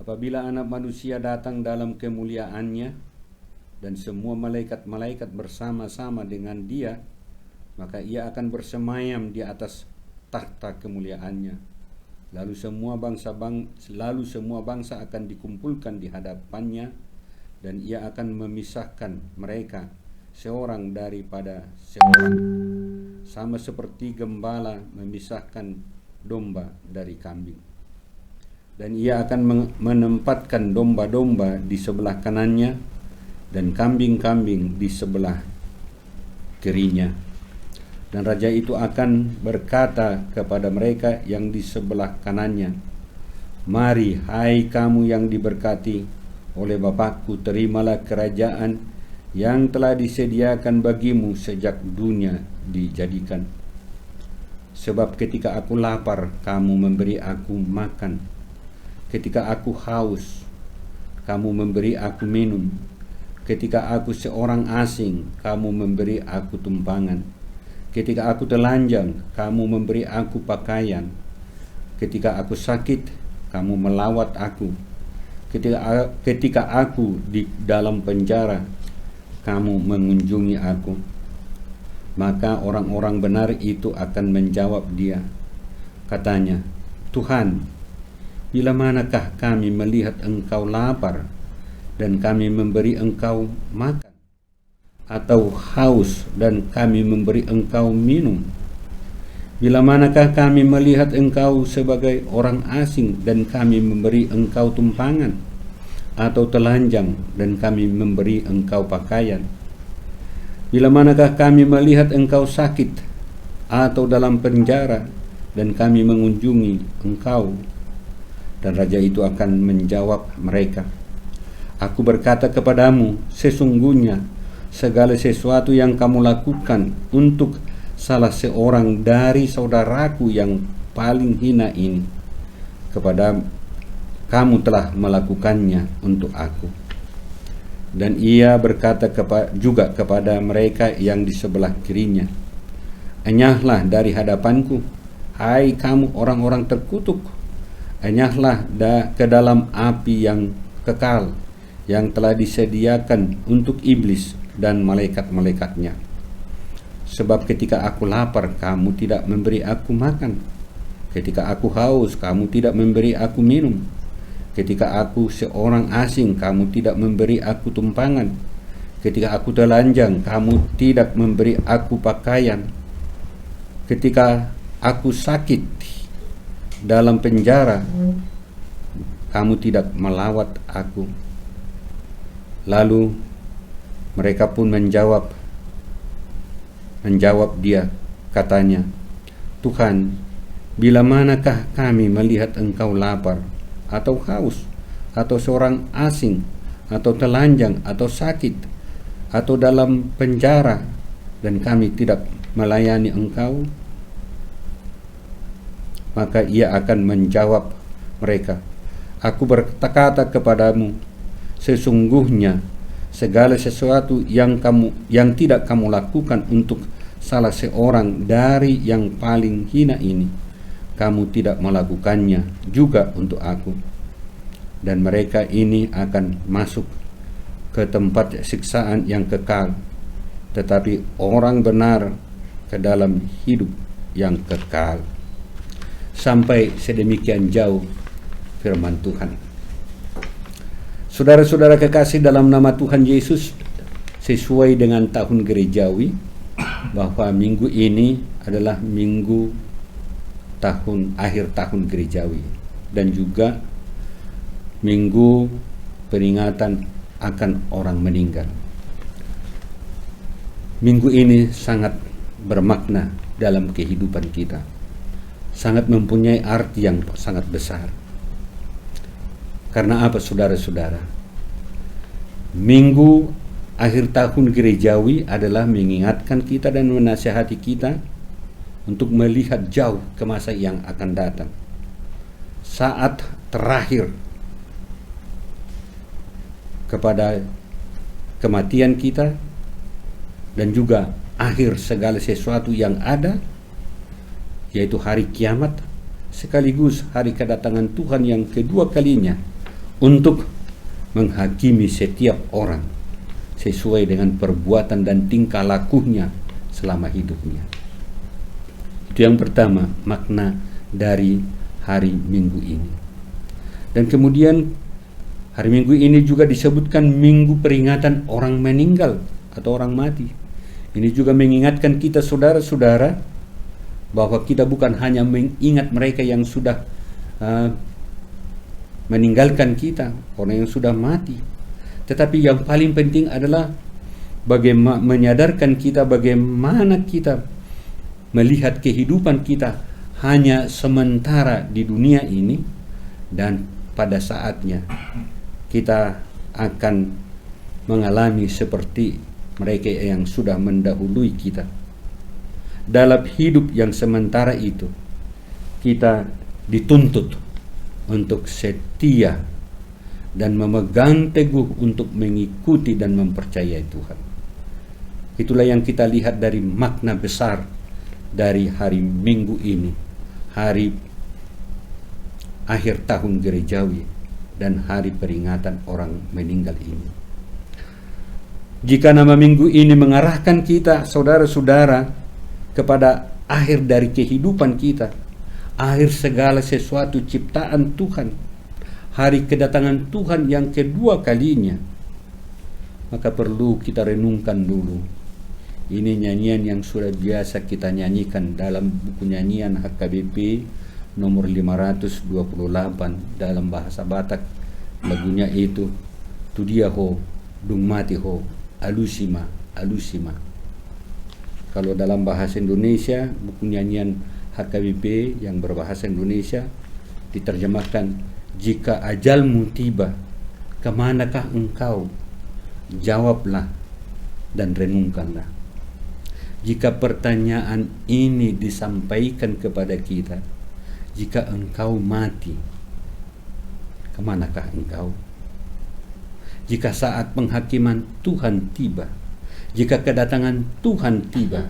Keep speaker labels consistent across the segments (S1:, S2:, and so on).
S1: Apabila Anak Manusia datang dalam kemuliaannya dan semua malaikat-malaikat bersama-sama dengan Dia, maka Ia akan bersemayam di atas takhta kemuliaannya. Lalu semua bangsa akan dikumpulkan di hadapannya, dan Ia akan memisahkan mereka seorang daripada seorang, sama seperti gembala memisahkan domba dari kambing. Dan Ia akan menempatkan domba-domba di sebelah kanannya dan kambing-kambing di sebelah kirinya. Dan Raja itu akan berkata kepada mereka yang di sebelah kanannya, "Mari, hai kamu yang diberkati oleh Bapakku, terimalah kerajaan yang telah disediakan bagimu sejak dunia dijadikan. Sebab ketika aku lapar, kamu memberi aku makan. Ketika aku haus, kamu memberi aku minum. Ketika aku seorang asing, kamu memberi aku tumpangan. Ketika aku telanjang, kamu memberi aku pakaian. Ketika aku sakit, kamu melawat aku. Ketika aku di dalam penjara, kamu mengunjungi aku." Maka orang-orang benar itu akan menjawab Dia, katanya, "Tuhan, bila manakah kami melihat Engkau lapar dan kami memberi Engkau makan, atau haus dan kami memberi Engkau minum? Bila manakah kami melihat Engkau sebagai orang asing dan kami memberi Engkau tumpangan, atau telanjang dan kami memberi Engkau pakaian? Bila manakah kami melihat Engkau sakit atau dalam penjara dan kami mengunjungi Engkau?" Dan Raja itu akan menjawab mereka, "Aku berkata kepadamu, sesungguhnya segala sesuatu yang kamu lakukan untuk salah seorang dari saudaraku yang paling hina ini, kepada kamu telah melakukannya untuk aku." Dan Ia berkata juga kepada mereka yang di sebelah kirinya, "Enyahlah dari hadapanku, hai kamu orang-orang terkutuk. Enyahlah ke dalam api yang kekal, yang telah disediakan untuk iblis dan malaikat-malaikatnya. Sebab ketika aku lapar, kamu tidak memberi aku makan. Ketika aku haus, kamu tidak memberi aku minum. Ketika aku seorang asing, kamu tidak memberi aku tumpangan. Ketika aku telanjang, kamu tidak memberi aku pakaian. Ketika aku sakit dalam penjara, kamu tidak melawat aku." Lalu mereka pun menjawab Dia, katanya, "Tuhan, bila manakah kami melihat Engkau lapar atau haus, atau seorang asing, atau telanjang, atau sakit, atau dalam penjara, dan kami tidak melayani Engkau?" Maka Ia akan menjawab mereka, "Aku berkata kepadamu, sesungguhnya segala sesuatu yang tidak kamu lakukan untuk salah seorang dari yang paling hina ini, kamu tidak melakukannya juga untuk aku." Dan mereka ini akan masuk ke tempat siksaan yang kekal, tetapi orang benar ke dalam hidup yang kekal. Sampai sedemikian jauh firman Tuhan. Saudara-saudara kekasih dalam nama Tuhan Yesus, sesuai dengan tahun gerejawi, bahwa minggu ini adalah minggu akhir tahun gerejawi, dan juga minggu peringatan akan orang meninggal. Minggu ini sangat bermakna dalam kehidupan kita, sangat mempunyai arti yang sangat besar. Karena apa, saudara-saudara? Minggu akhir tahun gerejawi adalah mengingatkan kita dan menasihati kita untuk melihat jauh ke masa yang akan datang. Saat terakhir kepada kematian kita, dan juga akhir segala sesuatu yang ada, yaitu hari kiamat, sekaligus hari kedatangan Tuhan yang kedua kalinya untuk menghakimi setiap orang sesuai dengan perbuatan dan tingkah lakunya selama hidupnya. Itu yang pertama, makna dari hari Minggu ini. Dan kemudian hari Minggu ini juga disebutkan minggu peringatan orang meninggal atau orang mati. Ini juga mengingatkan kita saudara-saudara bahwa kita bukan hanya mengingat mereka yang sudah meninggalkan kita, orang yang sudah mati, tetapi yang paling penting adalah bagaimana menyadarkan kita bagaimana kita melihat kehidupan kita hanya sementara di dunia ini, dan pada saatnya kita akan mengalami seperti mereka yang sudah mendahului kita. Dalam hidup yang sementara itu, kita dituntut untuk setia dan memegang teguh untuk mengikuti dan mempercayai Tuhan. Itulah yang kita lihat dari makna besar dari hari Minggu ini, hari akhir tahun gerejawi dan hari peringatan orang meninggal ini. Jika nama minggu ini mengarahkan kita, saudara-saudara, kepada akhir dari kehidupan kita, akhir segala sesuatu ciptaan Tuhan, hari kedatangan Tuhan yang kedua kalinya, maka perlu kita renungkan dulu. Ini nyanyian yang sudah biasa kita nyanyikan dalam buku nyanyian HKBP nomor 528 dalam bahasa Batak. Lagunya itu, tu dia ho, dung mati ho, alusima, alusima. Kalau dalam bahasa Indonesia, buku nyanyian HKBP yang berbahasa Indonesia diterjemahkan, jika ajalmu tiba, kemanakah engkau? Jawablah dan renungkanlah. Jika pertanyaan ini disampaikan kepada kita, jika engkau mati, kemanakah engkau? Jika saat penghakiman Tuhan tiba, jika kedatangan Tuhan tiba,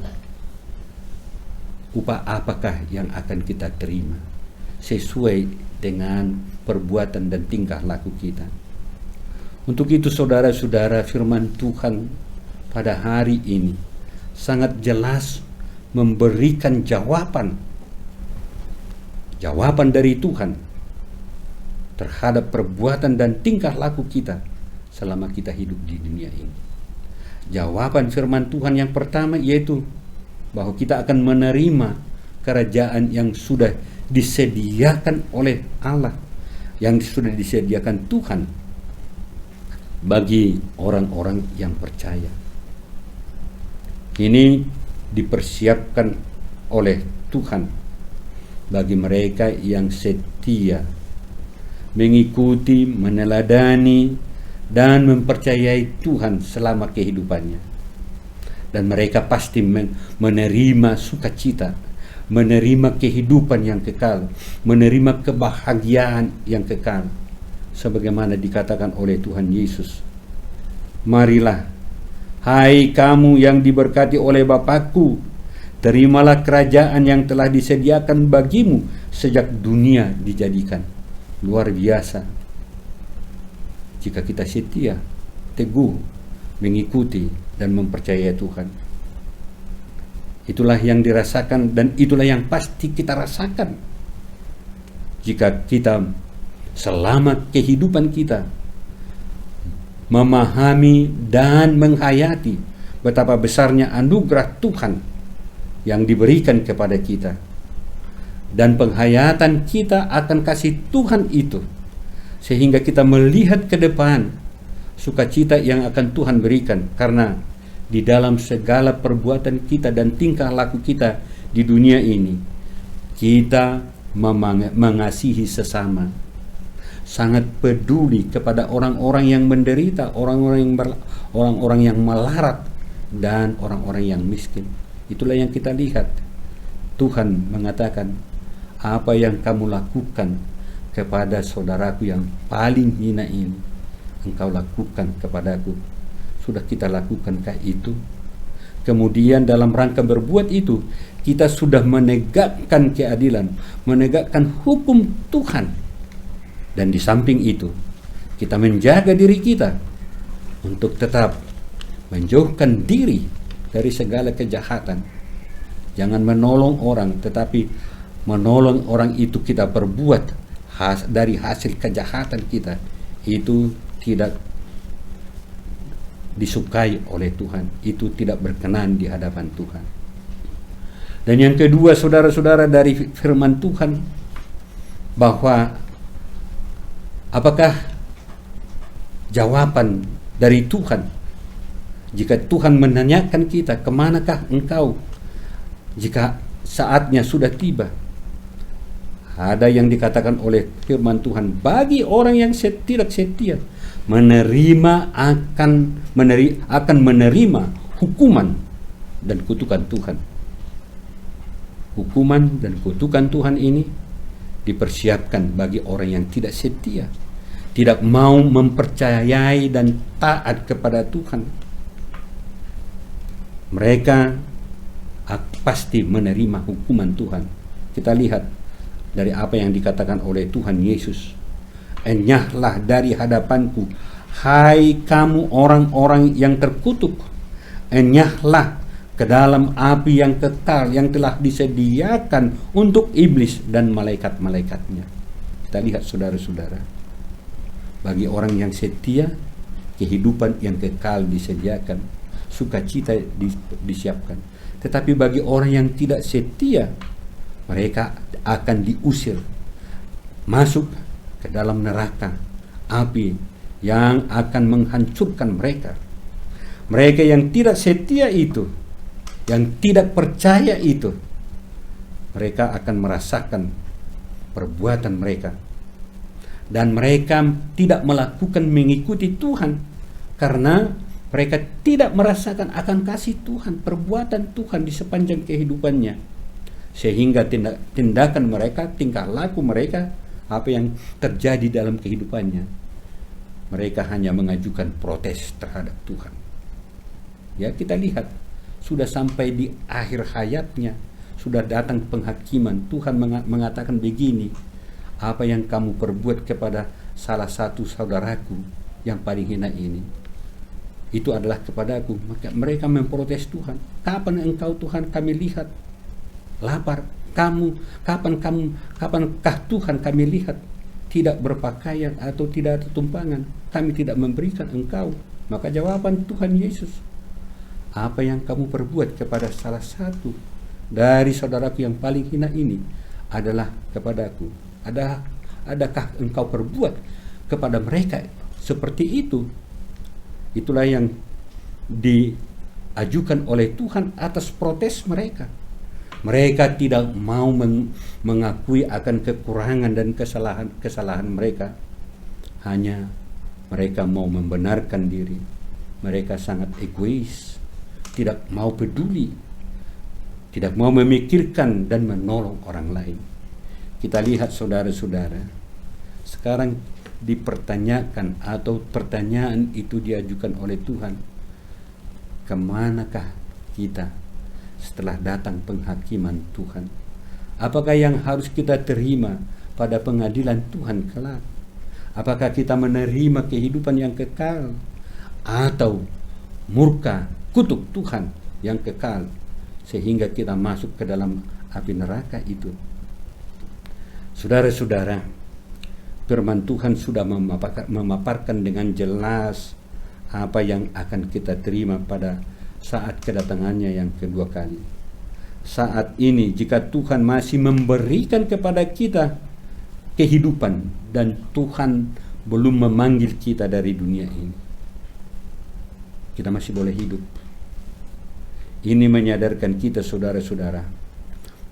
S1: upah apakah yang akan kita terima sesuai dengan perbuatan dan tingkah laku kita? Untuk itu saudara-saudara, firman Tuhan pada hari ini sangat jelas memberikan jawaban dari Tuhan terhadap perbuatan dan tingkah laku kita selama kita hidup di dunia ini. Jawaban firman Tuhan yang pertama yaitu bahwa kita akan menerima kerajaan yang sudah disediakan oleh Allah, yang sudah disediakan Tuhan bagi orang-orang yang percaya. Ini dipersiapkan oleh Tuhan bagi mereka yang setia mengikuti, meneladani dan mempercayai Tuhan selama kehidupannya. Dan mereka pasti menerima sukacita, menerima kehidupan yang kekal, menerima kebahagiaan yang kekal. Sebagaimana dikatakan oleh Tuhan Yesus, marilah, hai kamu yang diberkati oleh Bapakku, terimalah kerajaan yang telah disediakan bagimu sejak dunia dijadikan. Luar biasa. Jika kita setia, teguh, mengikuti dan mempercayai Tuhan. Itulah yang dirasakan dan itulah yang pasti kita rasakan jika kita selama kehidupan kita memahami dan menghayati betapa besarnya anugerah Tuhan yang diberikan kepada kita, dan penghayatan kita akan kasih Tuhan itu sehingga kita melihat ke depan sukacita yang akan Tuhan berikan, karena di dalam segala perbuatan kita dan tingkah laku kita di dunia ini, kita mengasihi sesama, sangat peduli kepada orang-orang yang menderita, orang-orang yang melarat, dan orang-orang yang miskin. Itulah yang kita lihat. Tuhan mengatakan, apa yang kamu lakukan kepada saudaraku yang paling hina ini, engkau lakukan kepadaku. Sudah kita lakukankah itu? Kemudian dalam rangka berbuat itu, kita sudah menegakkan keadilan, menegakkan hukum Tuhan. Dan di samping itu, kita menjaga diri kita untuk tetap menjauhkan diri dari segala kejahatan. Jangan menolong orang, tetapi menolong orang itu kita perbuat dari hasil kejahatan kita. Itu tidak disukai oleh Tuhan, itu tidak berkenan di hadapan Tuhan. Dan yang kedua, saudara-saudara, dari firman Tuhan, bahwa apakah jawaban dari Tuhan jika Tuhan menanyakan kita, kemanakah engkau jika saatnya sudah tiba? Ada yang dikatakan oleh firman Tuhan, bagi orang yang tidak setia akan menerima hukuman dan kutukan Tuhan. Hukuman dan kutukan Tuhan ini dipersiapkan bagi orang yang tidak setia, tidak mau mempercayai dan taat kepada Tuhan. Mereka pasti menerima hukuman Tuhan. Kita lihat dari apa yang dikatakan oleh Tuhan Yesus. Enyahlah dari hadapanku, hai kamu orang-orang yang terkutuk. Enyahlah ke dalam api yang kekal yang telah disediakan untuk iblis dan malaikat-malaikatnya. Kita lihat, saudara-saudara, bagi orang yang setia, kehidupan yang kekal disediakan, sukacita disiapkan. Tetapi bagi orang yang tidak setia, mereka akan diusir masuk ke dalam neraka api yang akan menghancurkan mereka. Mereka yang tidak setia itu, yang tidak percaya itu, mereka akan merasakan perbuatan mereka, dan mereka tidak melakukan mengikuti Tuhan karena mereka tidak merasakan akan kasih Tuhan, perbuatan Tuhan di sepanjang kehidupannya, sehingga tindakan mereka, tingkah laku mereka, apa yang terjadi dalam kehidupannya, mereka hanya mengajukan protes terhadap Tuhan. Ya, kita lihat sudah sampai di akhir hayatnya, sudah datang penghakiman. Tuhan mengatakan begini, apa yang kamu perbuat kepada salah satu saudaraku yang paling hina ini, itu adalah kepadaku. Maka mereka memprotes Tuhan. Kapan engkau Tuhan kami lihat lapar? Kapankah Tuhan kami lihat tidak berpakaian atau tidak ada tumpangan? Kami tidak memberikan engkau. Maka jawaban Tuhan Yesus, apa yang kamu perbuat kepada salah satu dari saudaraku yang paling hina ini adalah kepadaku. Adakah engkau perbuat kepada mereka seperti itu? Itulah yang diajukan oleh Tuhan atas protes mereka. Mereka tidak mau mengakui akan kekurangan dan kesalahan mereka. Hanya mereka mau membenarkan diri. Mereka sangat egois, tidak mau peduli, tidak mau memikirkan dan menolong orang lain. Kita lihat, saudara-saudara, sekarang dipertanyakan atau pertanyaan itu diajukan oleh Tuhan, kemanakah kita setelah datang penghakiman Tuhan? Apakah yang harus kita terima pada pengadilan Tuhan kelak? Apakah kita menerima kehidupan yang kekal atau murka kutuk Tuhan yang kekal sehingga kita masuk ke dalam api neraka itu? Saudara-saudara, firman Tuhan sudah memaparkan dengan jelas apa yang akan kita terima pada saat kedatangannya yang kedua kali. Saat ini jika Tuhan masih memberikan kepada kita kehidupan dan Tuhan belum memanggil kita dari dunia ini, kita masih boleh hidup. Ini menyadarkan kita, saudara-saudara,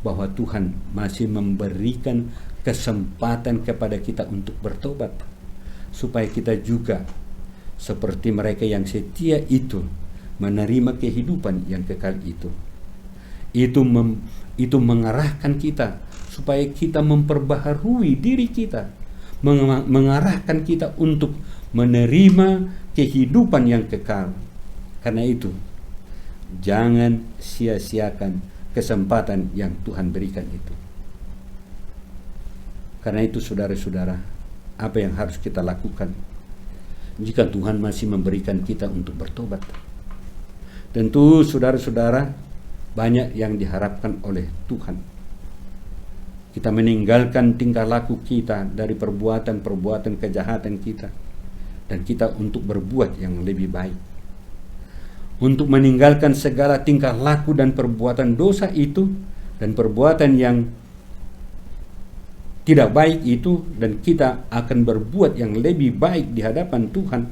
S1: bahwa Tuhan masih memberikan kesempatan kepada kita untuk bertobat, supaya kita juga seperti mereka yang setia itu menerima kehidupan yang kekal itu. Itu mengarahkan kita supaya kita memperbaharui diri kita, mengarahkan kita untuk menerima kehidupan yang kekal. Karena itu, jangan sia-siakan kesempatan yang Tuhan berikan itu. Karena itu, saudara-saudara, apa yang harus kita lakukan? jika Tuhan masih memberikan kita untuk bertobat. Tentu saudara-saudara, banyak yang diharapkan oleh Tuhan. Kita meninggalkan tingkah laku kita dari perbuatan-perbuatan kejahatan kita, dan kita untuk berbuat yang lebih baik. Untuk meninggalkan segala tingkah laku dan perbuatan dosa itu, dan perbuatan yang tidak baik itu, dan kita akan berbuat yang lebih baik di hadapan Tuhan,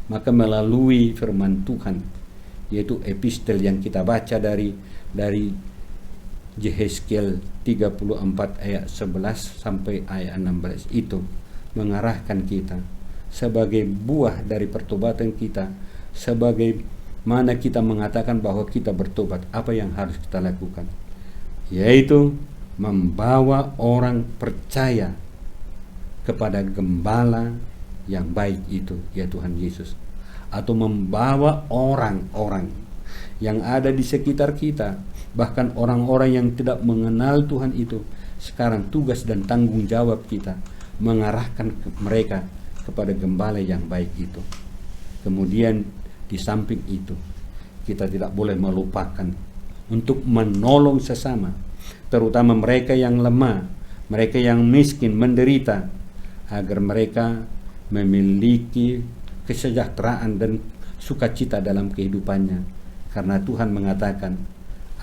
S1: maka melalui firman Tuhan, yaitu epistel yang kita baca dari Yehezkiel 34 ayat 11 sampai ayat 16 itu mengarahkan kita sebagai buah dari pertobatan kita, sebagai mana kita mengatakan bahwa kita bertobat, apa yang harus kita lakukan, yaitu membawa orang percaya kepada gembala yang baik itu, ya Tuhan Yesus, atau membawa orang-orang yang ada di sekitar kita, bahkan orang-orang yang tidak mengenal Tuhan itu, sekarang tugas dan tanggung jawab kita mengarahkan mereka kepada gembala yang baik itu. Kemudian di samping itu, kita tidak boleh melupakan untuk menolong sesama, terutama mereka yang lemah, mereka yang miskin, menderita, agar mereka memiliki kesejahteraan dan sukacita dalam kehidupannya. Karena Tuhan mengatakan,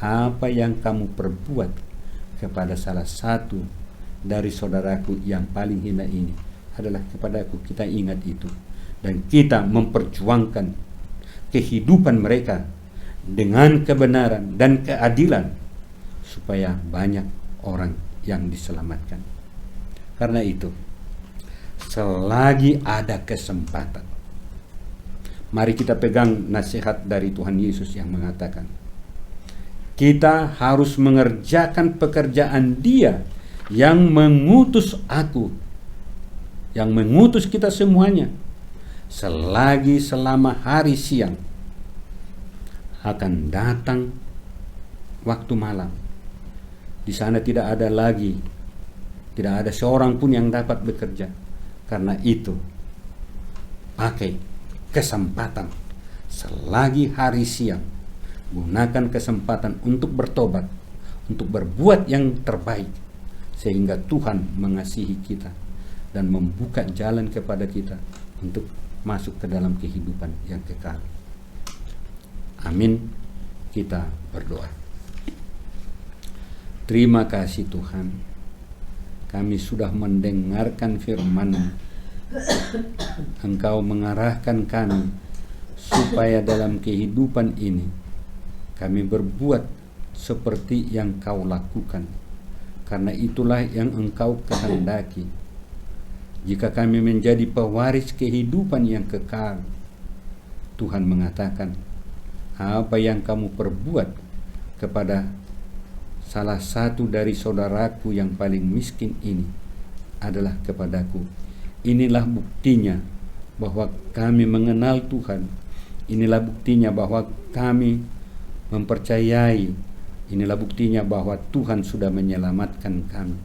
S1: apa yang kamu perbuat kepada salah satu dari saudaraku yang paling hina ini adalah kepadaku. Kita ingat itu, dan kita memperjuangkan kehidupan mereka dengan kebenaran dan keadilan, supaya banyak orang yang diselamatkan. Karena itu, selagi ada kesempatan, mari kita pegang nasihat dari Tuhan Yesus yang mengatakan, kita harus mengerjakan pekerjaan Dia yang mengutus aku, yang mengutus kita semuanya, selama hari siang akan datang waktu malam. Di sana tidak ada seorang pun yang dapat bekerja. Karena itu, pakai kesempatan selagi hari siang, gunakan kesempatan untuk bertobat, untuk berbuat yang terbaik, sehingga Tuhan mengasihi kita dan membuka jalan kepada kita untuk masuk ke dalam kehidupan yang kekal. Amin. Kita berdoa. Terima kasih Tuhan, kami sudah mendengarkan firman-Mu. Engkau mengarahkan kami supaya dalam kehidupan ini kami berbuat seperti yang Kau lakukan, karena itulah yang Engkau kehendaki. Jika kami menjadi pewaris kehidupan yang kekal, Tuhan mengatakan, apa yang kamu perbuat kepada salah satu dari saudaraku yang paling miskin ini adalah kepadaku. Inilah buktinya bahwa kami mengenal Tuhan. Inilah buktinya bahwa kami mempercayai. Inilah buktinya bahwa Tuhan sudah menyelamatkan kami.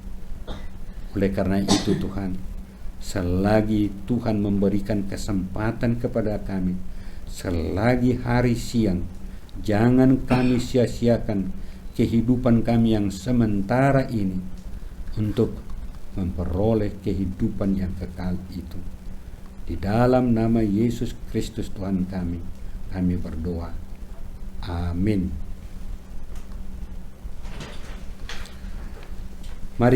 S1: Oleh karena itu Tuhan, selagi Tuhan memberikan kesempatan kepada kami, selagi hari siang, jangan kami sia-siakan kehidupan kami yang sementara ini untuk memperoleh kehidupan yang kekal itu. Di dalam nama Yesus Kristus Tuhan kami berdoa. Amin.